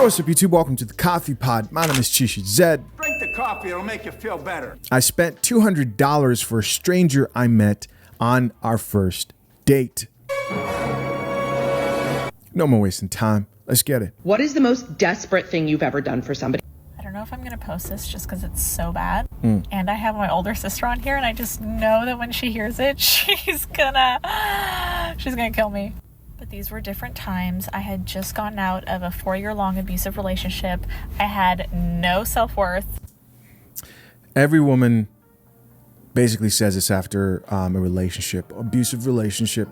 So what's up, YouTube? Welcome to the Coffee Pod. My name is Chisha Zed. Drink the coffee, it'll make you feel better. I spent $200 for a stranger I met on our first date. No more wasting time. Let's get it. What is the most desperate thing you've ever done for somebody? I don't know if I'm gonna post this just because it's so bad. And I have my older sister on here, and I just know that when she hears it, she's gonna kill me. But these were different times. I had just gotten out of a 4-year-long abusive relationship. I had no self-worth. Every woman basically says this after a relationship, abusive relationship.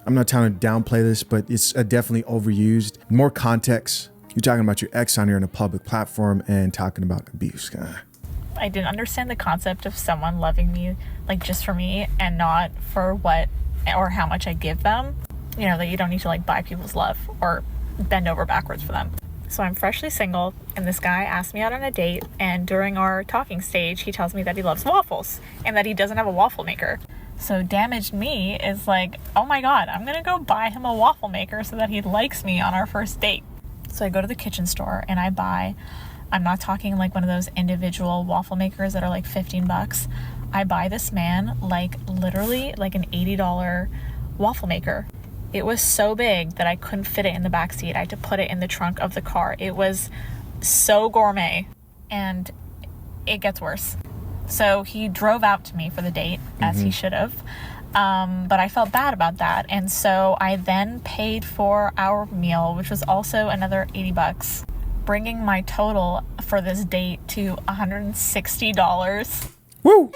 I'm not trying to downplay this, but it's definitely overused. More context. You're talking about your ex on here on a public platform and talking about abuse. I didn't understand the concept of someone loving me like just for me and not for what or how much I give them. You know, that you don't need to like buy people's love or bend over backwards for them. So I'm freshly single, and this guy asked me out on a date, and during our talking stage, he tells me that he loves waffles and that he doesn't have a waffle maker. So damaged me is like, oh my God, I'm gonna go buy him a waffle maker so that he likes me on our first date. So I go to the kitchen store and I buy, I'm not talking like one of those individual waffle makers that are like 15 bucks. I buy this man like literally like an $80 waffle maker. It was so big that I couldn't fit it in the back seat. I had to put it in the trunk of the car. It was so gourmet, and it gets worse. So he drove out to me for the date, as he should have. But I felt bad about that. And so I then paid for our meal, which was also another 80 bucks, bringing my total for this date to $160. Woo!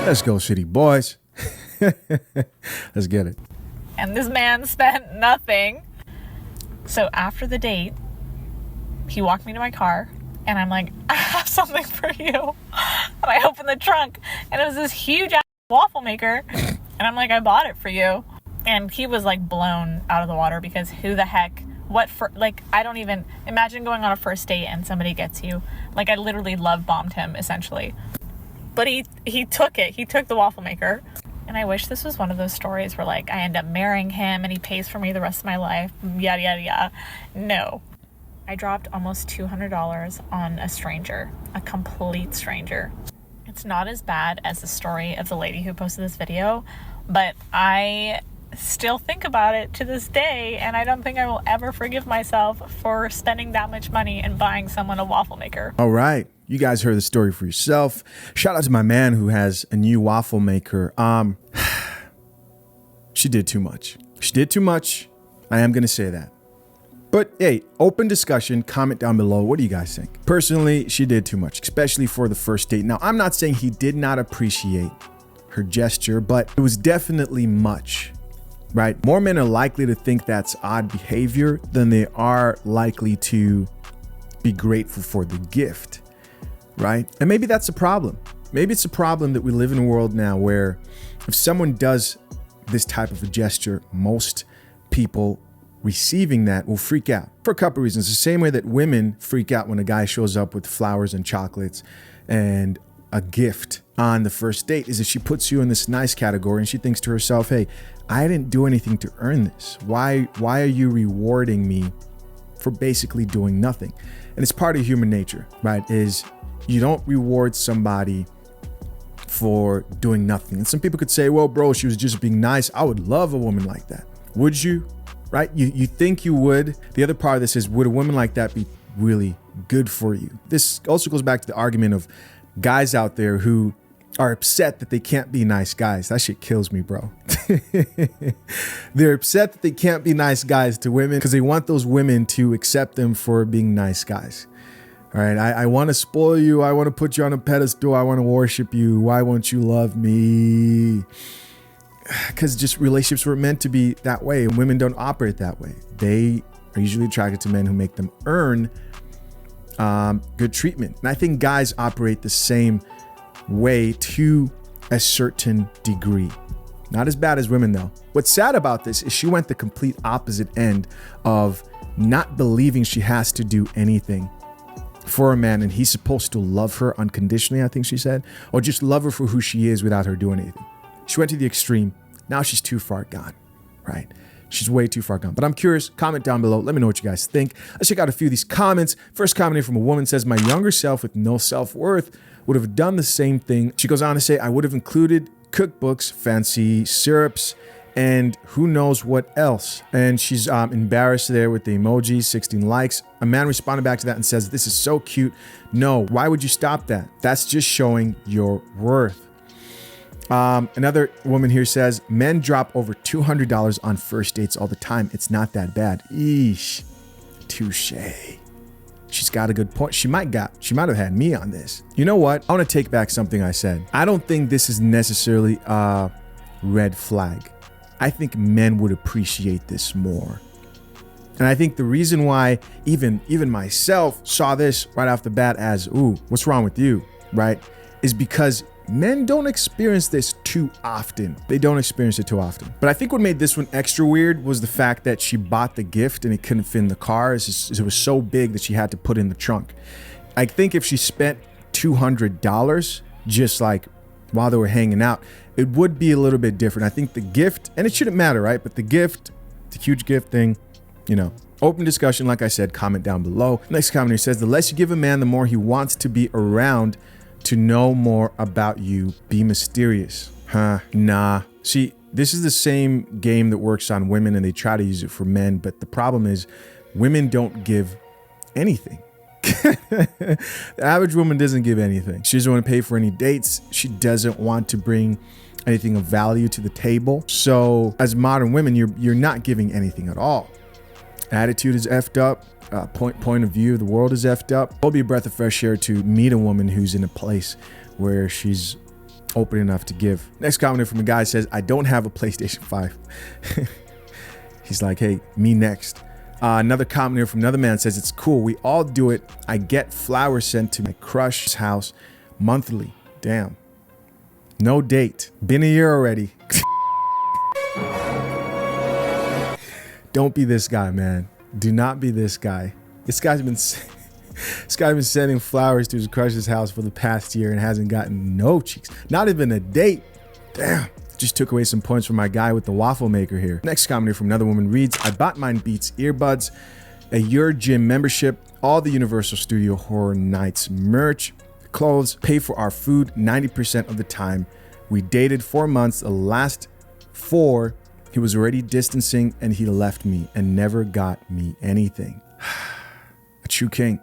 Let's go, city boys. Let's get it. And this man spent nothing. So after the date, he walked me to my car, and I'm like, I have something for you. And I opened the trunk, and it was this huge ass waffle maker. And I'm like, I bought it for you. And he was like blown out of the water, because who the heck, I don't even imagine going on a first date and somebody gets you. Like, I literally love bombed him essentially. But he took it. He took the waffle maker. And I wish this was one of those stories where like I end up marrying him and he pays for me the rest of my life, yada, yada, yada. No. I dropped almost $200 on a stranger, a complete stranger. It's not as bad as the story of the lady who posted this video, but I still think about it to this day, and I don't think I will ever forgive myself for spending that much money and buying someone a waffle maker. All right. You guys heard the story for yourself. Shout out to my man who has a new waffle maker. She did too much. She did too much. I am going to say that. But hey, open discussion, comment down below. What do you guys think? Personally, she did too much, especially for the first date. Now, I'm not saying he did not appreciate her gesture, but it was definitely much, right? More men are likely to think that's odd behavior than they are likely to be grateful for the gift. Right? And maybe that's a problem. Maybe it's a problem that we live in a world now where if someone does this type of a gesture, most people receiving that will freak out for a couple of reasons. The same way that women freak out when a guy shows up with flowers and chocolates and a gift on the first date is that she puts you in this nice category and she thinks to herself, hey, I didn't do anything to earn this. Why are you rewarding me for basically doing nothing? And it's part of human nature, right? Is you don't reward somebody for doing nothing. And some people could say, well, bro, she was just being nice. I would love a woman like that. Would you? Right? You think you would. The other part of this is, would a woman like that be really good for you? This also goes back to the argument of guys out there who are upset that they can't be nice guys. That shit kills me, bro. They're upset that they can't be nice guys to women because they want those women to accept them for being nice guys. All right, I want to spoil you. I want to put you on a pedestal. I want to worship you. Why won't you love me? Because just relationships were meant to be that way. And women don't operate that way. They are usually attracted to men who make them earn good treatment. And I think guys operate the same way to a certain degree. Not as bad as women, though. What's sad about this is she went the complete opposite end of not believing she has to do anything for a man, and he's supposed to love her unconditionally, I think she said, or just love her for who she is without her doing anything. She went to the extreme. Now she's too far gone, right? She's way too far gone. But I'm curious. Comment down below. Let me know what you guys think. Let's check out a few of these comments. First comment here from a woman says, my younger self with no self-worth would have done the same thing. She goes on to say, I would have included cookbooks, fancy syrups, and who knows what else. And she's embarrassed there with the emojis, 16 likes. A man responded back to that and says, this is so cute. No, why would you stop that? That's just showing your worth. Another woman here says, men drop over $200 on first dates all the time. It's not that bad. Eesh. Touche. She's got a good point. She might have had me on this. You know what? I want to take back something I said. I don't think this is necessarily a red flag. I think men would appreciate this more. And I think the reason why even myself saw this right off the bat as, ooh, what's wrong with you, right? Is because men don't experience this too often. They don't experience it too often. But I think what made this one extra weird was the fact that she bought the gift and it couldn't fit in the car. It was so big that she had to put it in the trunk. I think if she spent $200 just like while they were hanging out, it would be a little bit different. I think the gift, and it shouldn't matter, right? But the gift, the huge gift thing, you know, open discussion. Like I said, comment down below. Next comment here says, the less you give a man, the more he wants to be around to know more about you. Be mysterious. Huh? Nah. See, this is the same game that works on women and they try to use it for men. But the problem is women don't give anything. The average woman doesn't give anything. She doesn't want to pay for any dates. She doesn't want to bring anything of value to the table. So as modern women, you're not giving anything at all. Attitude is effed up. Point of view of the world is effed up. It'll be a breath of fresh air to meet a woman who's in a place where she's open enough to give. Next comment from a guy says, I don't have a PlayStation 5. He's like, hey, me next. Another comment here from another man says, it's cool. We all do it. I get flowers sent to my crush's house monthly. Damn. No date. Been a year already. Don't be this guy, man. Do not be this guy. This guy's been sending flowers to his crush's house for the past year and hasn't gotten no cheeks. Not even a date. Damn. Just took away some points from my guy with the waffle maker here. Next comment here from another woman reads, I bought mine Beats earbuds, a Your Gym membership, all the Universal Studio Horror Nights merch, clothes, pay for our food 90% of the time. We dated 4 months. The last 4, he was already distancing and he left me and never got me anything. A true king.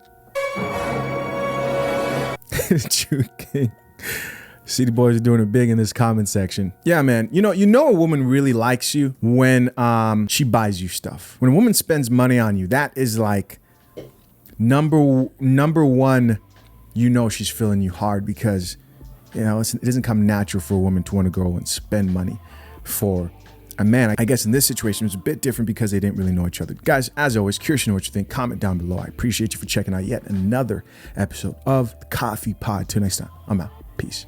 A true king. City boys are doing it big in this comment section. Yeah, man. You know a woman really likes you when she buys you stuff. When a woman spends money on you, that is like number one. You know she's feeling you hard because it doesn't come natural for a woman to want to go and spend money for a man. I guess in this situation it was a bit different because they didn't really know each other. Guys, as always, curious to know what you think. Comment down below. I appreciate you for checking out yet another episode of the Coffee Pod. Till next time, I'm out. Peace.